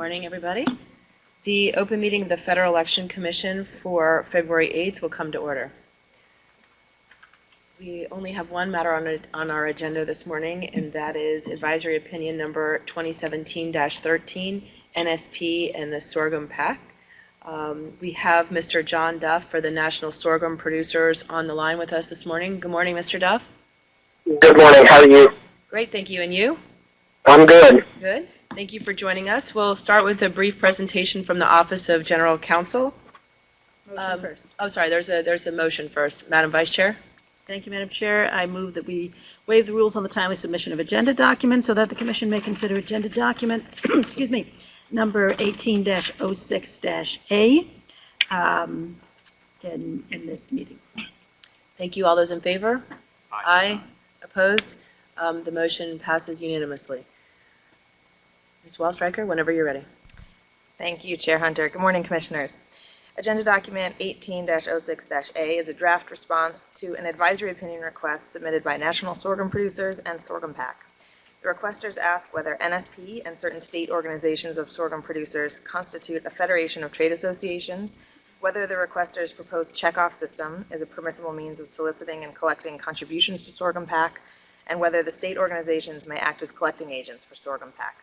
morning, everybody. The open meeting of the Federal Election Commission for February 8th will come to order. We only have one matter on our agenda this morning, and that is advisory opinion number 2017-13, NSP and the Sorghum PAC. We have Mr. John Duff for the National Sorghum Producers on the line with us this morning. Good morning, Mr. Duff. Good morning. How are you? Great, thank you. And you? I'm good. Good. Thank you for joining us. We'll start with a brief presentation from the Office of General Counsel. Motion first. Oh, sorry, there's a motion first. Madam Vice Chair? Thank you, Madam Chair. I move that we waive the rules on the timely submission of agenda documents so that the Commission may consider agenda document, excuse me, number 18-06-A in this meeting. Thank you. All those in favor? Aye. Opposed? The motion passes unanimously. Ms. Wallstreicher, whenever you're ready. Thank you, Chair Hunter. Good morning, Commissioners. Agenda document 18-06-A is a draft response to an advisory opinion request submitted by National Sorghum Producers and Sorghum PAC. The requesters ask whether NSP and certain state organizations of sorghum producers constitute a federation of trade associations, whether the requesters' proposed checkoff system is a permissible means of soliciting and collecting contributions to Sorghum PAC, and whether the state organizations may act as collecting agents for Sorghum PAC.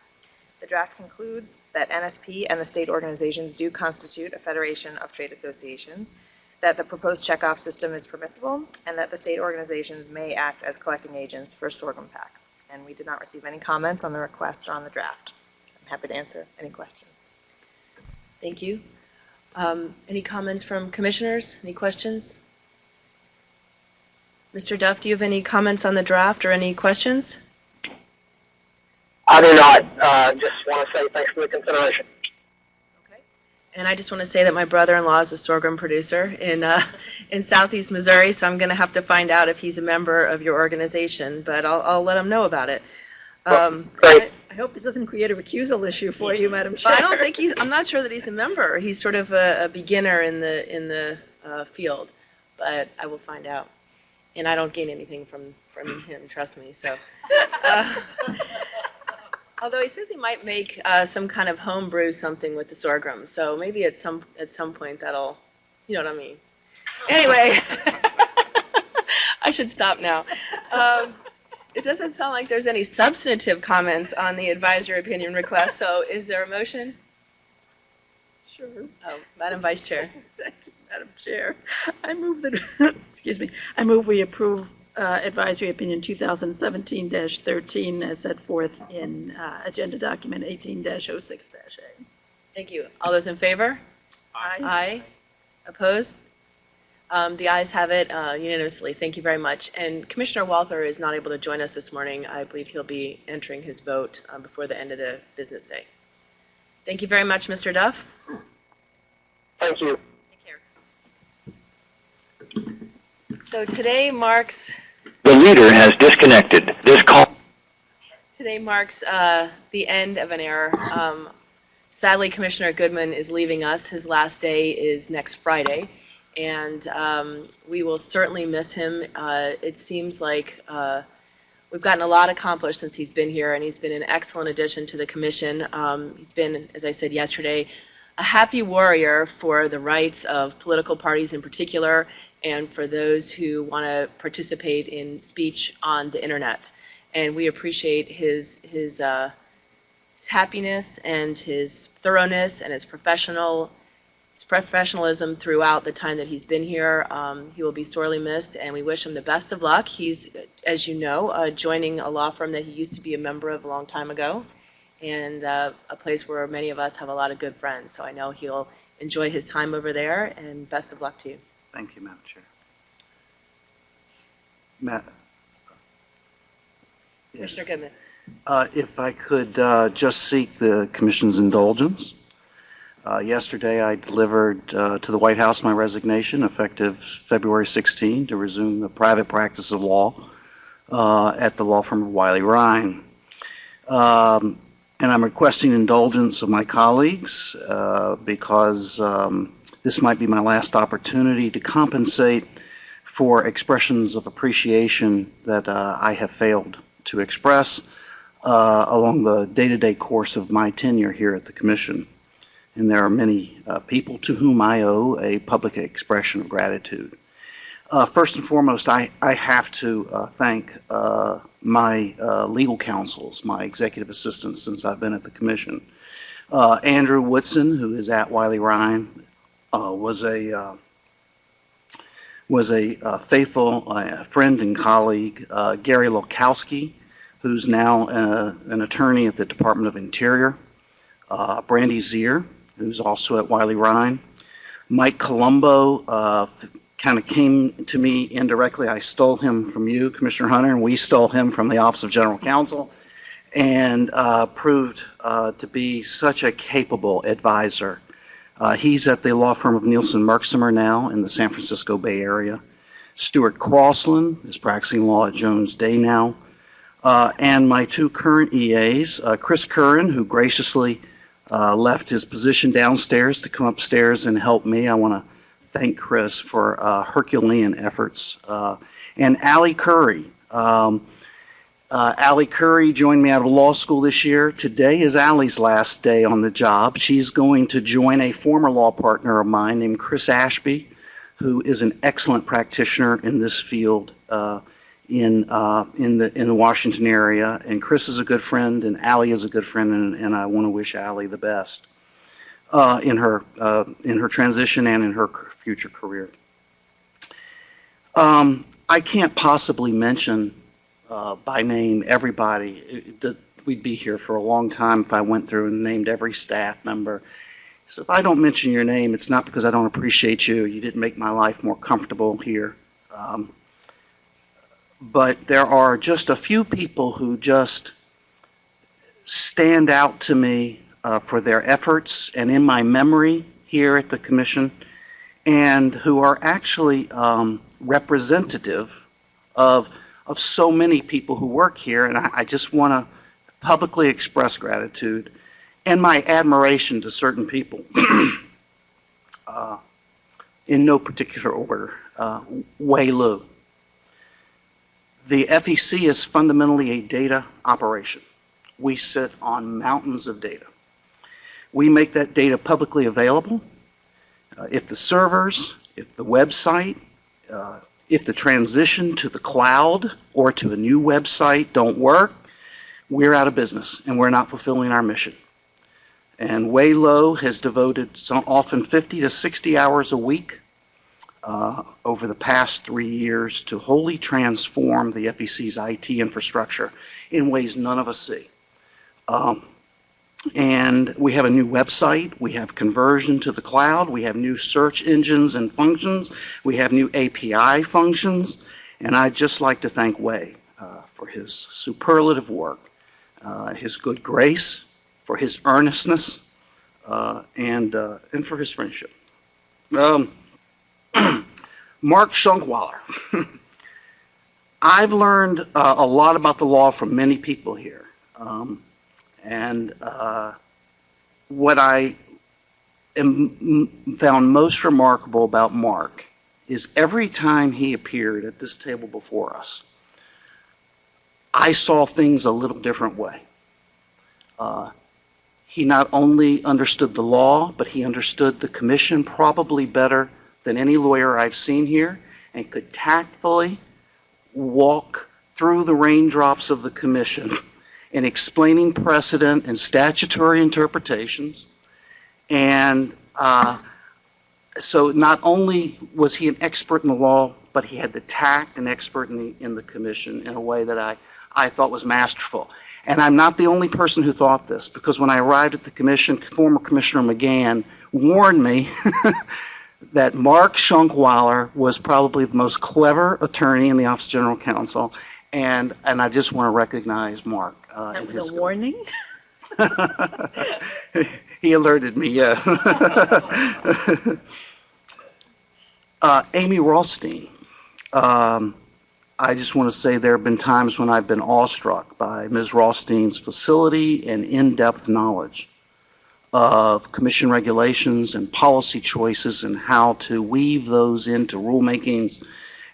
The draft concludes that NSP and the state organizations do constitute a federation of trade associations, that the proposed checkoff system is permissible, and that the state organizations may act as collecting agents for Sorghum PAC. And we did not receive any comments on the request or on the draft. I'm happy to answer any questions. Thank you. Any comments from commissioners? Any questions? Mr. Duff, do you have any comments on the draft or any questions? I do not. Just want to say thanks for the consideration. Okay. And I just want to say that my brother-in-law is a sorghum producer in Southeast Missouri, so I'm going to have to find out if he's a member of your organization, but I'll let him know about it. Great. I hope this doesn't create a recusal issue for you, Madam Chair. I don't think I'm not sure that he's a member. He's sort of a beginner in the field, but I will find out. And I don't gain anything from him, trust me. So, although he says he might make some kind of home brew something with the sorghum, so maybe at some point that'll, you know what I mean. Anyway, I should stop now. It doesn't sound like there's any substantive comments on the advisory opinion request. So, is there a motion? Sure. Oh, Madam Vice Chair. Thank you, Madam Chair. I move that, excuse me, I move we approve advisory opinion 2017-13 as set forth in agenda document 18-06-A. Thank you. All those in favor? Aye. Aye. Opposed? The ayes have it unanimously. Thank you very much. And Commissioner Walther is not able to join us this morning. I believe he'll be entering his vote before the end of the business day. Thank you very much, Mr. Duff. Thank you. Take care. So today marks... The leader has disconnected. This call... Today marks the end of an era. Sadly, Commissioner Goodman is leaving us. His last day is next Friday. And we will certainly miss him. It seems like we've gotten a lot accomplished since he's been here, and he's been an excellent addition to the Commission. He's been, as I said yesterday, a happy warrior for the rights of political parties in particular, and for those who want to participate in speech on the internet. And we appreciate his happiness and his thoroughness and his professionalism throughout the time that he's been here. He will be sorely missed, and we wish him the best of luck. He's, as you know, joining a law firm that he used to be a member of a long time ago, and a place where many of us have a lot of good friends. So I know he'll enjoy his time over there, and best of luck to you. Thank you, Madam Chair. Commissioner Goodman. If I could just seek the Commission's indulgence. Yesterday I delivered to the White House my resignation effective February 16 to resume the private practice of law at the law firm of Wiley Ryan. And I'm requesting indulgence of my colleagues because this might be my last opportunity to compensate for expressions of appreciation that I have failed to express. along the day-to-day course of my tenure here at the Commission. And there are many people to whom I owe a public expression of gratitude. First and foremost, I have to thank my legal counsels, my executive assistants since I've been at the Commission. Andrew Woodson, who is at Wiley Ryan, was a faithful friend and colleague. Gary Lokowski, who's now an attorney at the Department of Interior. Brandy Zier, who's also at Wiley Ryan. Mike Colombo kind of came to me indirectly. I stole him from you, Commissioner Hunter, and we stole him from the Office of General Counsel, and proved to be such a capable advisor. He's at the law firm of Nielsen Merksimer now in the San Francisco Bay Area. Stuart Crossland is practicing law at Jones Day now. And my two current EAs, Chris Curran, who graciously left his position downstairs to come upstairs and help me. I want to thank Chris for Herculean efforts. And Allie Curry. Allie Curry joined me out of law school this year. Today is Allie's last day on the job. She's going to join a former law partner of mine named Chris Ashby, who is an excellent practitioner in this field in the Washington area. And Chris is a good friend, and Allie is a good friend, and I want to wish Allie the best in her transition and in her future career. I can't possibly mention by name everybody. We'd be here for a long time if I went through and named every staff member. So if I don't mention your name, it's not because I don't appreciate you. You didn't make my life more comfortable here. But there are just a few people who just stand out to me for their efforts and in my memory here at the Commission, and who are actually representative of so many people who work here. And I just want to publicly express gratitude and my admiration to certain people in no particular order. Wei Lu. The FEC is fundamentally a data operation. We sit on mountains of data. We make that data publicly available. If the servers, if the website, if the transition to the cloud or to a new website don't work, we're out of business and we're not fulfilling our mission. And Wei Lo has devoted often 50 to 60 hours a week over the past 3 years to wholly transform the FEC's IT infrastructure in ways none of us see. And we have a new website, we have conversion to the cloud, we have new search engines and functions, we have new API functions, and I'd just like to thank Wei for his superlative work, his good grace, for his earnestness, and for his friendship. Mark Schunkwaller. I've learned a lot about the law from many people here. And what I found most remarkable about Mark is every time he appeared at this table before us, I saw things a little different way. He not only understood the law, but he understood the Commission probably better than any lawyer I've seen here, and could tactfully walk through the raindrops of the Commission in explaining precedent and statutory interpretations. And so not only was he an expert in the law, but he had the tact and expert in the Commission in a way that I thought was masterful. And I'm not the only person who thought this, because when I arrived at the Commission, former Commissioner McGann warned me that Mark Schunkwaller was probably the most clever attorney in the Office of General Counsel, and I just want to recognize Mark. That was a warning? He alerted me, yeah. Amy Rothstein. I just want to say there have been times when I've been awestruck by Ms. Rothstein's facility and in-depth knowledge of Commission regulations and policy choices and how to weave those into rulemakings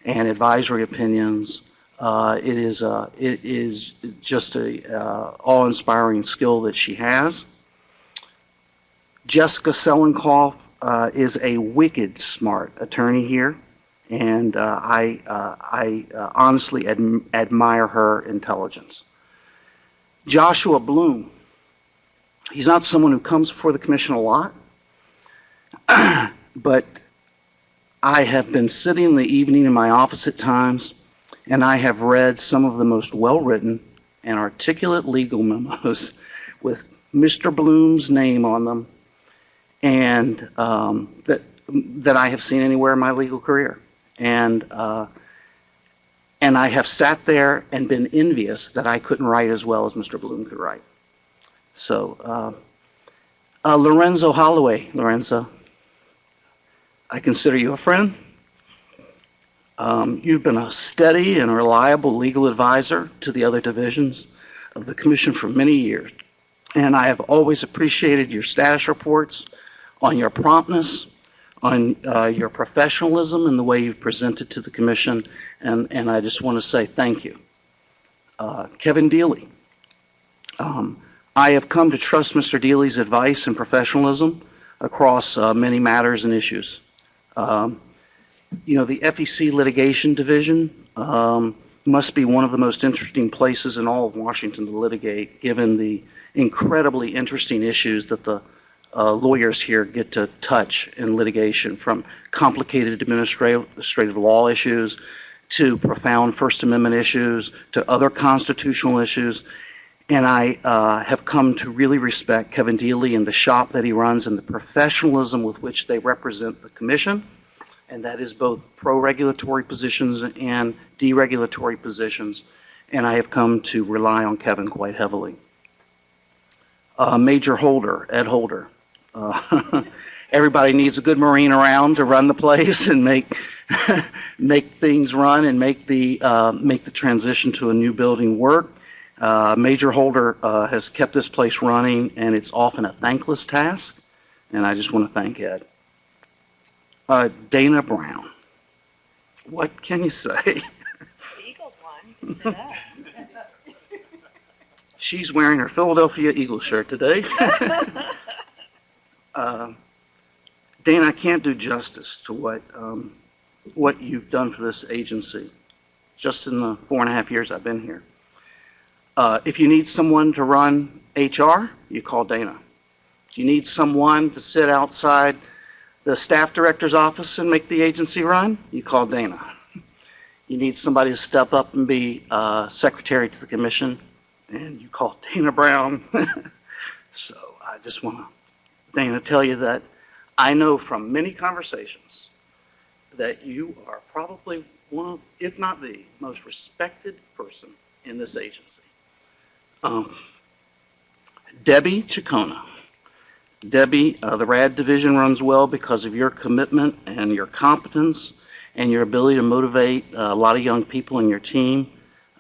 and advisory opinions It is just a awe-inspiring skill that she has. Jessica Selenkoff is a wicked smart attorney here, and I honestly admire her intelligence. Joshua Bloom, he's not someone who comes before the commission a lot, but I have been sitting in the evening in my office at times, and I have read some of the most well-written and articulate legal memos with Mr. Bloom's name on them, and that I have seen anywhere in my legal career. And I have sat there and been envious that I couldn't write as well as Mr. Bloom could write. So, Lorenzo Holloway, Lorenzo, I consider you a friend. You've been a steady and reliable legal advisor to the other divisions of the commission for many years, and I have always appreciated your status reports on your promptness, on your professionalism and the way you've presented to the commission, and I just want to say thank you. Kevin Deely. I have come to trust Mr. Deely's advice and professionalism across many matters and issues. You know, the FEC litigation division must be one of the most interesting places in all of Washington to litigate, given the incredibly interesting issues that the lawyers here get to touch in litigation, from complicated administrative law issues to profound First Amendment issues to other constitutional issues. And I have come to really respect Kevin Deely and the shop that he runs and the professionalism with which they represent the commission. And that is both pro-regulatory positions and deregulatory positions. And I have come to rely on Kevin quite heavily. Major Holder, Ed Holder. Everybody needs a good Marine around to run the place and make things run and make the transition to a new building work. Major Holder has kept this place running, and it's often a thankless task, and I just want to thank Ed. Dana Brown. What can you say? The Eagles won. You can say that. She's wearing her Philadelphia Eagles shirt today. Dana, I can't do justice to what you've done for this agency just in the 4.5 years I've been here. If you need someone to run HR, you call Dana. If you need someone to sit outside the staff director's office and make the agency run, you call Dana. You need somebody to step up and be secretary to the commission, and you call Dana Brown. So I just want to, Dana, tell you that I know from many conversations that you are probably one of, if not the most respected person in this agency. Debbie Chacona. Debbie, the RAD division runs well because of your commitment and your competence and your ability to motivate a lot of young people in your team.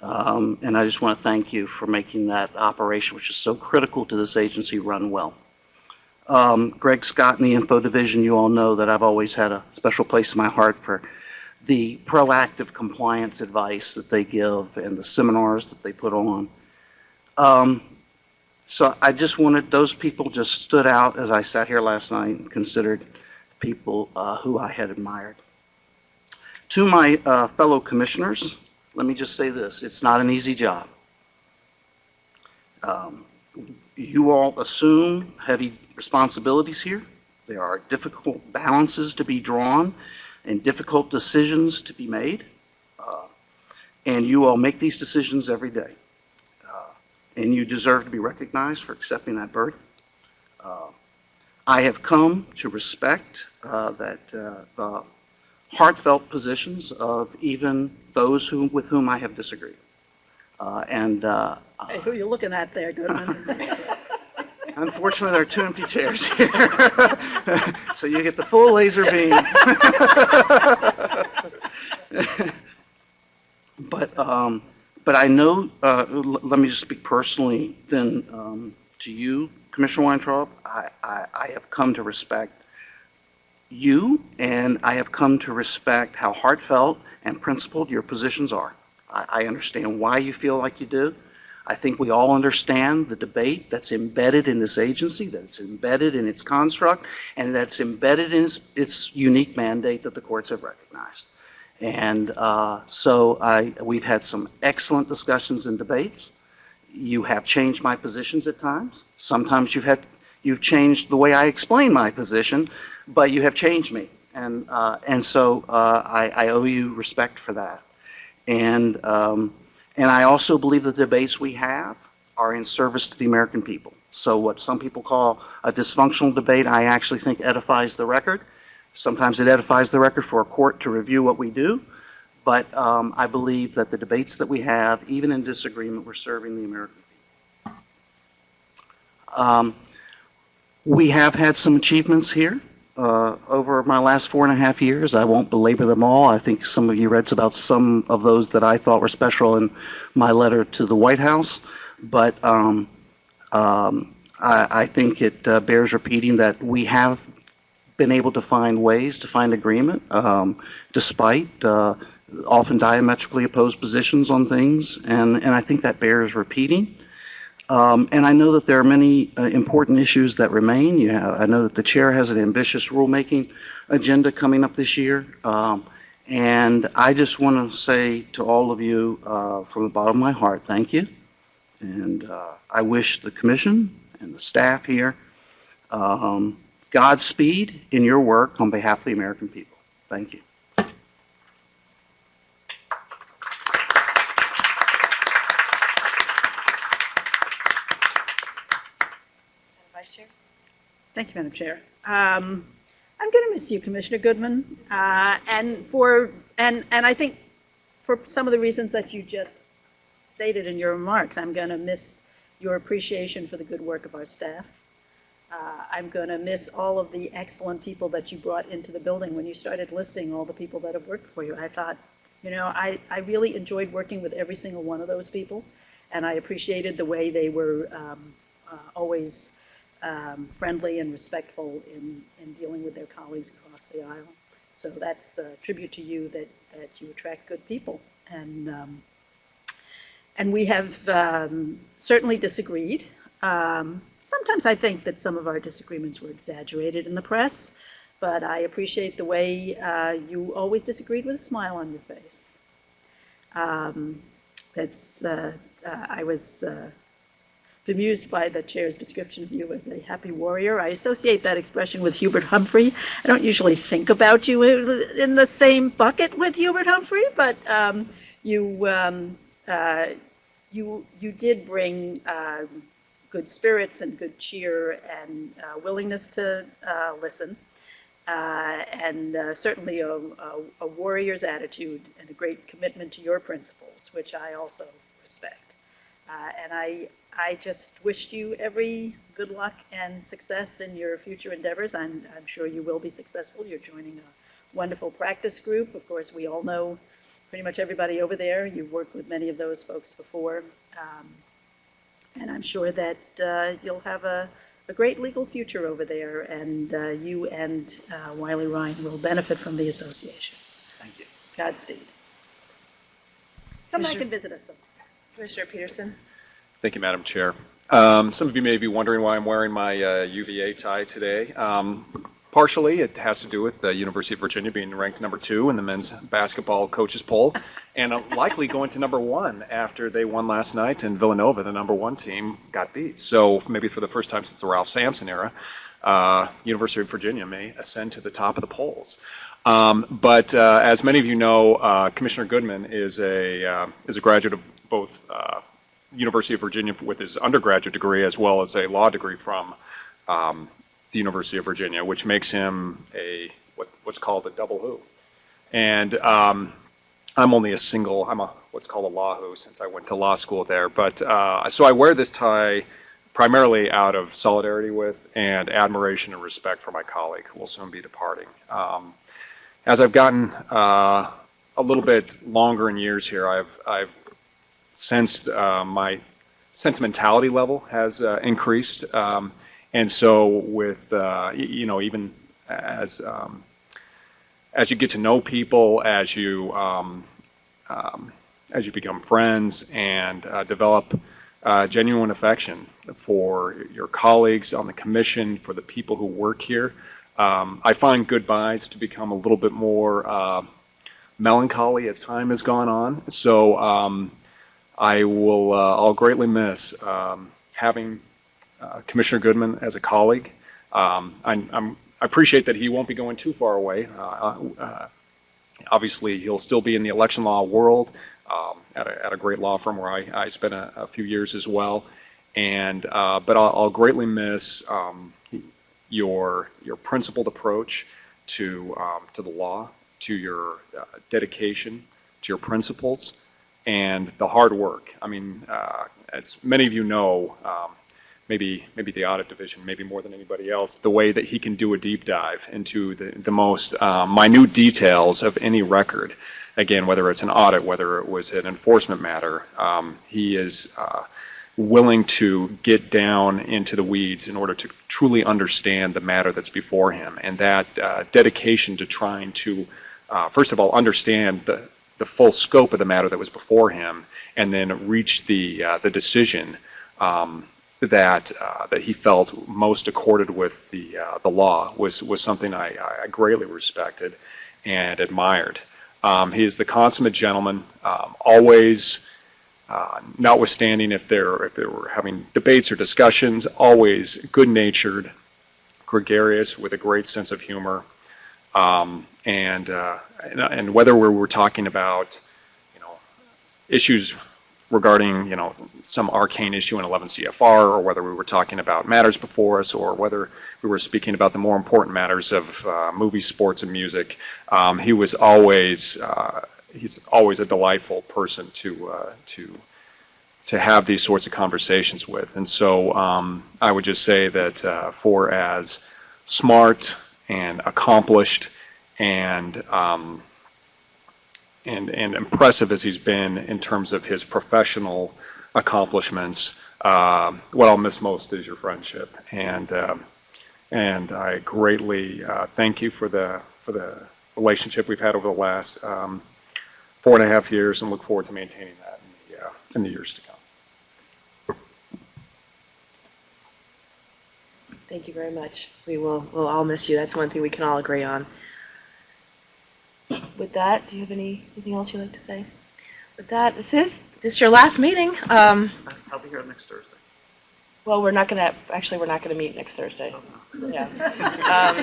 And I just want to thank you for making that operation, which is so critical to this agency, run well. Greg Scott in the Info Division, you all know that I've always had a special place in my heart for the proactive compliance advice that they give and the seminars that they put on. So I just wanted, those people just stood out as I sat here last night and considered people who I had admired. To my fellow commissioners, let me just say this, it's not an easy job. You all assume heavy responsibilities here. There are difficult balances to be drawn and difficult decisions to be made. And you all make these decisions every day. And you deserve to be recognized for accepting that burden. I have come to respect the heartfelt positions of even those with whom I have disagreed. Hey, who are you looking at there, Goodman? Unfortunately, there are 2 empty chairs here. So you get the full laser beam. But I know, let me just speak personally then to you, Commissioner Weintraub. I have come to respect you, and I have come to respect how heartfelt and principled your positions are. I understand why you feel like you do. I think we all understand the debate that's embedded in this agency, that's embedded in its construct, and that's embedded in its unique mandate that the courts have recognized. And we've had some excellent discussions and debates. You have changed my positions at times. Sometimes you've changed the way I explain my position, but you have changed me. And so I owe you respect for that. And I also believe the debates we have are in service to the American people. So what some people call a dysfunctional debate, I actually think edifies the record. Sometimes it edifies the record for a court to review what we do. But I believe that the debates that we have, even in disagreement, we're serving the American people. We have had some achievements here over my last 4.5 years. I won't belabor them all. I think some of you read about some of those that I thought were special in my letter to the White House. But I think it bears repeating that we have been able to find ways to find agreement despite often diametrically opposed positions on things. And I think that bears repeating. And I know that there are many important issues that remain. I know that the chair has an ambitious rulemaking agenda coming up this year. And I just want to say to all of you from the bottom of my heart, thank you. And I wish the commission and the staff here Godspeed in your work on behalf of the American people. Thank you. Vice Chair? Thank you, Madam Chair. I'm going to miss you, Commissioner Goodman, and I think for some of the reasons that you just stated in your remarks. I'm going to miss your appreciation for the good work of our staff. I'm going to miss all of the excellent people that you brought into the building when you started listing all the people that have worked for you. I thought, I really enjoyed working with every single one of those people, and I appreciated the way they were always friendly and respectful in dealing with their colleagues across the aisle. So that's a tribute to you that you attract good people. And we have certainly disagreed. Sometimes I think that some of our disagreements were exaggerated in the press, but I appreciate the way you always disagreed with a smile on your face. I was bemused by the chair's description of you as a happy warrior. I associate that expression with Hubert Humphrey. I don't usually think about you in the same bucket with Hubert Humphrey, but you did bring good spirits and good cheer and willingness to listen, and certainly a warrior's attitude and a great commitment to your principles, which I also respect. And I just wish you every good luck and success in your future endeavors. I'm sure you will be successful. You're joining a wonderful practice group. Of course, we all know pretty much everybody over there. You've worked with many of those folks before. And I'm sure that you'll have a great legal future over there, and you and Wiley Ryan will benefit from the association. Thank you. Godspeed. Come back and visit us. Commissioner Peterson? Thank you, Madam Chair. Some of you may be wondering why I'm wearing my UVA tie today. Partially, it has to do with the University of Virginia being ranked number 2 in the men's basketball coaches poll, and likely going to number 1 after they won last night, and Villanova, the number 1 team, got beat. So maybe for the first time since the Ralph Sampson era, University of Virginia may ascend to the top of the polls. But as many of you know, Commissioner Goodman is a graduate of both University of Virginia with his undergraduate degree as well as a law degree from the University of Virginia, which makes him what's called a double who. And I'm only a single, I'm what's called a law who since I went to law school there. But so I wear this tie primarily out of solidarity with and admiration and respect for my colleague who will soon be departing. As I've gotten a little bit longer in years here, I've sensed my sentimentality level has increased. And so with, even as you get to know people, as you as you become friends and develop genuine affection for your colleagues on the commission, for the people who work here. I find goodbyes to become a little bit more melancholy as time has gone on. So I'll greatly miss having Commissioner Goodman as a colleague. I appreciate that he won't be going too far away. Obviously, he'll still be in the election law world at a great law firm where I spent a few years as well. But I'll greatly miss your principled approach to the law, to your dedication, to your principles, and the hard work. I mean, as many of you know, maybe the audit division, maybe more than anybody else, the way that he can do a deep dive into the most minute details of any record. Again, whether it's an audit, whether it was an enforcement matter, he is willing to get down into the weeds in order to truly understand the matter that's before him. And that dedication to trying to, first of all, understand the full scope of the matter that was before him, and then reach the decision that he felt most accorded with the law was something I greatly respected and admired. He is the consummate gentleman, always, notwithstanding if they were having debates or discussions, always good-natured, gregarious, with a great sense of humor. And whether we were talking about, issues regarding, some arcane issue in 11 CFR, or whether we were talking about matters before us, or whether we were speaking about the more important matters of movies, sports, and music, he's always a delightful person to have these sorts of conversations with. And so I would just say that for as smart and accomplished and impressive as he's been in terms of his professional accomplishments, what I'll miss most is your friendship. And I greatly thank you for the relationship we've had over the last 4.5 years, and look forward to maintaining that in the years to come. Thank you very much. We'll all miss you. That's one thing we can all agree on. With that, do you have anything else you'd like to say? With that, this is your last meeting. I'll be here next Thursday. Well, we're not gonna meet next Thursday. Yeah.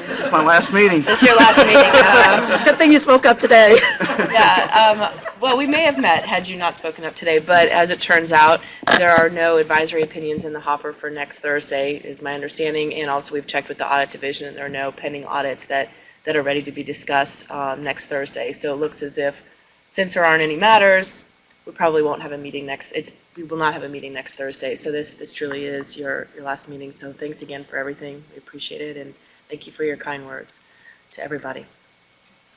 This is my last meeting. This is your last meeting. Good thing you spoke up today. Yeah. Well, we may have met had you not spoken up today, but as it turns out, there are no advisory opinions in the hopper for next Thursday, is my understanding. And also, we've checked with the audit division, and there are no pending audits that are ready to be discussed next Thursday. So it looks as if, since there aren't any matters, we probably won't have a meeting we will not have a meeting next Thursday. So this truly is your last meeting. So thanks again for everything. We appreciate it, and thank you for your kind words to everybody.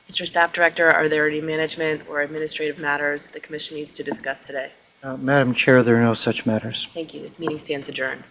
Mr. Staff Director, are there any management or administrative matters the Commission needs to discuss today? Madam Chair, there are no such matters. Thank you. This meeting stands adjourned.